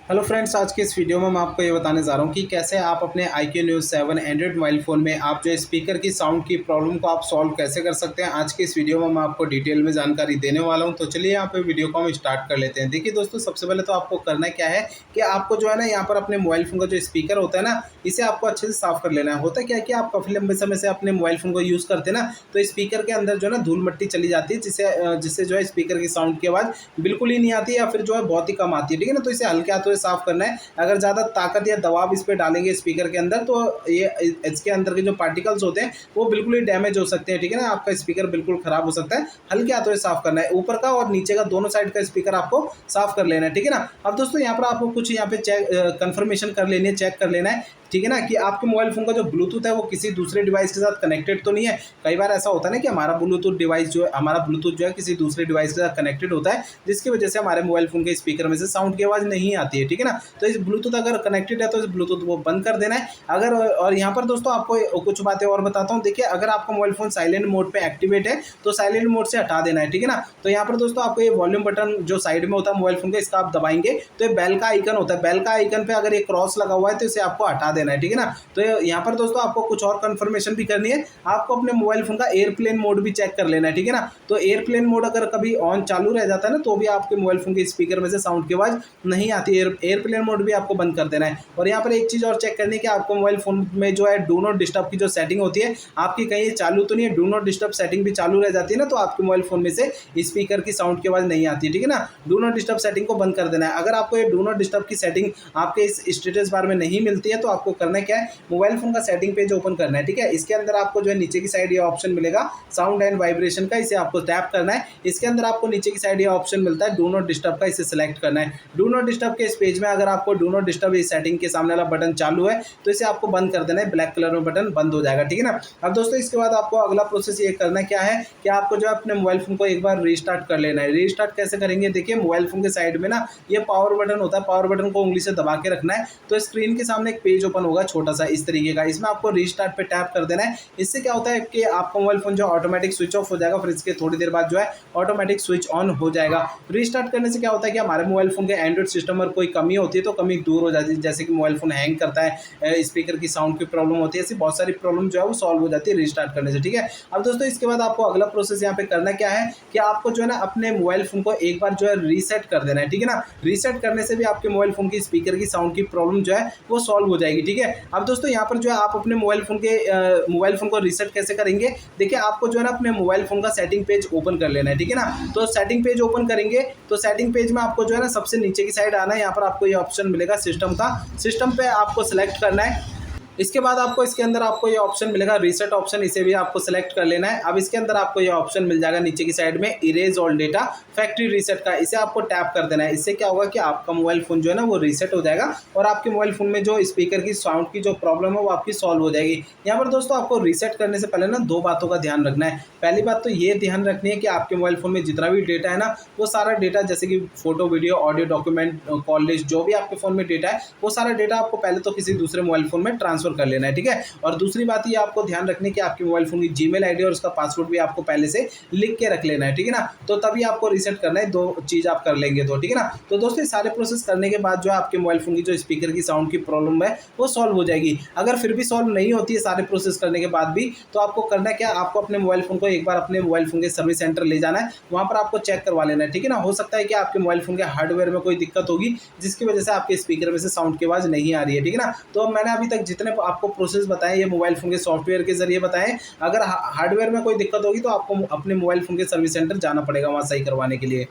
Hello friends, आज के इस वीडियो में मैं आपको ये बताने जा रहा हूँ कि कैसे आप अपने iQOO Neo 7 Android mobile phone में आप जो स्पीकर की साउंड की प्रॉब्लम को आप सॉल्व कैसे कर सकते हैं। आज के इस वीडियो में मैं आपको डिटेल में जानकारी देने वाला हूँ। तो चलिए यहाँ पे वीडियो को हम स्टार्ट कर लेते हैं। देखिए दोस्तों, सबसे पहले तो आपको करना क्या है कि आपको जो है ना यहाँ पर अपने मोबाइल फ़ोन का जो स्पीकर होता है ना, इसे आपको अच्छे से साफ़ कर लेना है। होता क्या है कि आप काफ़ी लंबे समय से अपने मोबाइल फ़ोन को यूज़ करते हैं ना, तो स्पीकर के अंदर जो है ना धूल मिट्टी चली जाती है, जिससे जो है स्पीकर की साउंड की आवाज़ बिल्कुल ही नहीं आती या फिर जो है बहुत ही कम आती है। ठीक है ना, तो इसे हल्के हाथों से साफ़ करना है। अगर ज़्यादा ताकत या दबाव इस पे डालेंगे स्पीकर के अंदर, तो ये इसके अंदर के जो पार्टिकल्स होते हैं वो बिल्कुल ही डैमेज हो सकते हैं। ठीक है ना, आपका स्पीकर बिल्कुल ख़राब हो सकता है। हल्के हाथों से साफ़ करना है, ऊपर का और नीचे का दोनों साइड का स्पीकर आपको साफ़ कर लेना है। ठीक है ना, अब दोस्तों यहाँ पर आपको कुछ यहाँ पे कंफर्मेशन कर लेनी है, चेक कर लेना है। ठीक है ना, कि आपके मोबाइल फ़ोन का जो ब्लूटूथ है वो किसी दूसरे डिवाइस के साथ कनेक्टेड तो नहीं है। कई बार ऐसा होता है ना कि हमारा ब्लूटूथ जो है किसी दूसरे डिवाइस के साथ कनेक्टेड होता है, जिसकी वजह से हमारे मोबाइल फ़ोन के स्पीकर में से साउंड की आवाज़ नहीं आती है। ठीक है ना, तो इस ब्लूटूथ अगर कनेक्टेड है तो इस ब्लूटूथ को बंद कर देना है। अगर और यहाँ पर दोस्तों आपको कुछ बातें और बताता हूँ। देखिए, अगर आपका मोबाइल फ़ोन साइलेंट मोड पे एक्टिवेट है तो साइलेंट मोड से हटा देना है। ठीक है ना, तो यहाँ पर दोस्तों आपको ये वॉल्यूम बटन जो साइड में होता है मोबाइल फ़ोन के, इसका आप दबाएंगे तो ये बेल का आइकन होता है। बेल का आइकन पे अगर ये क्रॉस लगा हुआ है तो इसे आपको हटा देना है। ठीक है ना, तो यहाँ पर दोस्तों आपको कुछ और कंफर्मेशन भी करनी है। आपको अपने मोबाइल फ़ोन का एयरप्लेन मोड भी चेक कर लेना है। ठीक है ना, तो एयरप्लेन मोड अगर कभी ऑन चालू रह जाता है ना, तो भी आपके मोबाइल फ़ोन के स्पीकर में से साउंड की आवाज़ नहीं आती है। एयरप्लेन मोड भी आपको बंद कर देना है। और यहाँ पर एक चीज़ और चेक करनी है कि आपको मोबाइल फ़ोन में जो है डू नॉट डिस्टर्ब की जो सेटिंग होती है आपकी कहीं चालू तो नहीं है। डू नॉट डिस्टर्ब सेटिंग भी चालू रह जाती है ना, तो आपके मोबाइल फ़ोन में से स्पीकर की साउंड की आवाज़ नहीं आती है। ठीक है ना, डू नॉट डिस्टर्ब सेटिंग को बंद कर देना है। अगर आपको ये डू नॉट डिस्टर्ब की सेटिंग आपके इस स्टेटस बार में नहीं मिलती है तो आपको करना क्या है, मोबाइल फ़ोन का सेटिंग पेज ओपन करना है। ठीक है, इसके अंदर आपको जो है नीचे की साइड ये ऑप्शन मिलेगा साउंड एंड वाइब्रेशन का, इसे आपको टैप करना है। इसके अंदर आपको नीचे की साइड ये ऑप्शन मिलता है डू नॉट डिस्टर्ब का, इसे सिलेक्ट करना है। डू नॉट डिस्टर्ब के इस पेज में अगर आपको डू नॉट डिस्टर्ब इस सेटिंग के सामने वाला बटन चालू है तो इसे आपको बंद कर देना है। ब्लैक कलर में बटन बंद हो जाएगा। ठीक है ना, अब दोस्तों इसके बाद आपको अगला प्रोसेस ये करना क्या है कि आपको जो है अपने मोबाइल फ़ोन को एक बार रीस्टार्ट कर लेना है। रीस्टार्ट कैसे करेंगे, देखिए मोबाइल फ़ोन के साइड में ना ये पावर बटन होता है। पावर बटन को उंगली से दबा के रखना है तो स्क्रीन के सामने एक पेज ओपन होगा छोटा सा इस तरीके का, इसमें आपको रीस्टार्ट पे टैप कर देना है। इससे क्या होता है कि आपका मोबाइल फ़ोन जो ऑटोमेटिक स्विच ऑफ हो जाएगा, फिर इसके थोड़ी देर बाद जो है ऑटोमेटिक स्विच ऑन हो जाएगा। रीस्टार्ट करने से क्या होता है कि हमारे मोबाइल फ़ोन के एंड्रॉइड सिस्टम में कोई कमी होती है तो कमी दूर हो जाती है। जैसे कि मोबाइल फ़ोन हैंग करता है, स्पीकर की साउंड की प्रॉब्लम होती है, ऐसी बहुत सारी प्रॉब्लम जो है वो सॉल्व हो जाती है रीस्टार्ट करने से। ठीक है, अब दोस्तों इसके बाद आपको अगला प्रोसेस यहाँ पे करना क्या है कि आपको जो है ना अपने मोबाइल फ़ोन को एक बार जो है रीसेट कर देना है। ठीक है ना, रीसेट करने से भी आपके मोबाइल फ़ोन की स्पीकर की साउंड की प्रॉब्लम जो है वो सॉल्व हो जाएगी। ठीक है, अब दोस्तों यहाँ पर जो है आप अपने मोबाइल फ़ोन को रीसेट कैसे करेंगे, देखिए आपको जो है ना अपने मोबाइल फ़ोन का सेटिंग पेज ओपन कर लेना है। ठीक है ना, तो सेटिंग पेज ओपन करेंगे तो सेटिंग पेज में आपको जो है ना सबसे नीचे की साइड आना है। यहाँ पर आपको ये ऑप्शन मिलेगा सिस्टम का, सिस्टम पे आपको सेलेक्ट करना है। इसके बाद आपको इसके अंदर आपको ये ऑप्शन मिलेगा रीसेट ऑप्शन, इसे भी आपको सेलेक्ट कर लेना है। अब इसके अंदर आपको ये ऑप्शन मिल जाएगा नीचे की साइड में erase all data factory reset का, इसे आपको टैप कर देना है। इससे क्या होगा कि आपका मोबाइल फ़ोन जो है ना वो रीसेट हो जाएगा और आपके मोबाइल फ़ोन में जो स्पीकर की साउंड की जो प्रॉब्लम है वो आपकी सॉल्व हो जाएगी। यहाँ पर दोस्तों आपको रीसेट करने से पहले ना दो बातों का ध्यान रखना है। पहली बात तो ये ध्यान रखनी है कि आपके मोबाइल फ़ोन में जितना भी डेटा है ना, वो सारा डेटा जैसे कि photo, video, audio, document, call list, जो भी आपके फ़ोन में डेटा है वो सारा डेटा आपको पहले तो किसी दूसरे मोबाइल फ़ोन में ट्रांसफ़र कर लेना है। ठीक है, और दूसरी बात ये आपको ध्यान रखनी है कि आपके मोबाइल फ़ोन की जीमेल आईडी और उसका पासवर्ड भी आपको पहले से लिख के रख लेना है। ठीक है ना, तो तभी आपको रीसेट करना है, दो चीज़ आप कर लेंगे तो। ठीक है ना, तो दोस्तों ये सारे प्रोसेस करने के बाद जो है आपके मोबाइल फ़ोन की जो स्पीकर की साउंड की प्रॉब्लम है वो सॉल्व हो जाएगी। अगर फिर भी सॉल्व नहीं होती है सारे प्रोसेस करने के बाद भी, तो आपको करना क्या, आपको अपने मोबाइल फ़ोन को एक बार अपने मोबाइल फ़ोन के सर्विस सेंटर ले जाना है, वहाँ पर आपको चेक करवा लेना है। ठीक है ना, हो सकता है कि आपके मोबाइल फ़ोन के हार्डवेयर में कोई दिक्कत होगी जिसकी वजह से आपके स्पीकर में से साउंड की आवाज़ नहीं आ रही है। ठीक है ना, तो मैंने अभी तक जितने आपको प्रोसेस बताए ये मोबाइल फ़ोन के सॉफ्टवेयर के जरिए बताएं। अगर हार्डवेयर में कोई दिक्कत होगी तो आपको अपने मोबाइल फ़ोन के सर्विस सेंटर जाना पड़ेगा वहाँ सही करवाने के लिए।